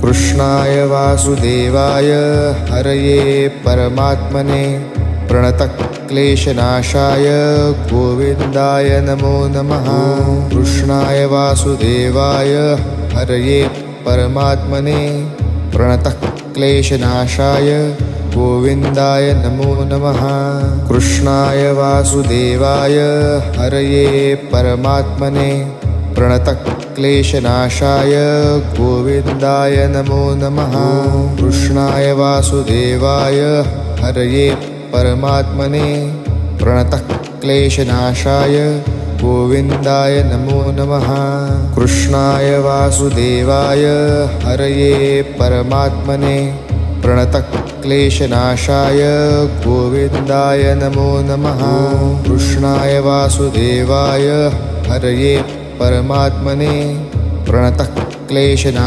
कृष्णाय वासुदेवाय हरये परमात्मने प्रणतक्लेशनाशाय गोविन्दाय नमो नमः। कृष्णाय वासुदेवाय हरये परमात्मने प्रणतक्लेशनाशाय गोविन्दाय नमो नमः। कृष्णाय वासुदेवाय हरये परमात्मने प्रणतक्लेशनाशाय गोविन्दाय नमो नमः। कृष्णाय वासुदेवाय हरये परमात्मने प्रणतक्लेशनाशाय गोविन्दाय नमो नमः। कृष्णाय वासुदेवाय हरये परमात्मने प्रणतक्लेशनाशाय गोविन्दाय नमो नमः। कृष्णाय वासुदेवाय हरये परमात्मने प्रणतक्लेशनाशाय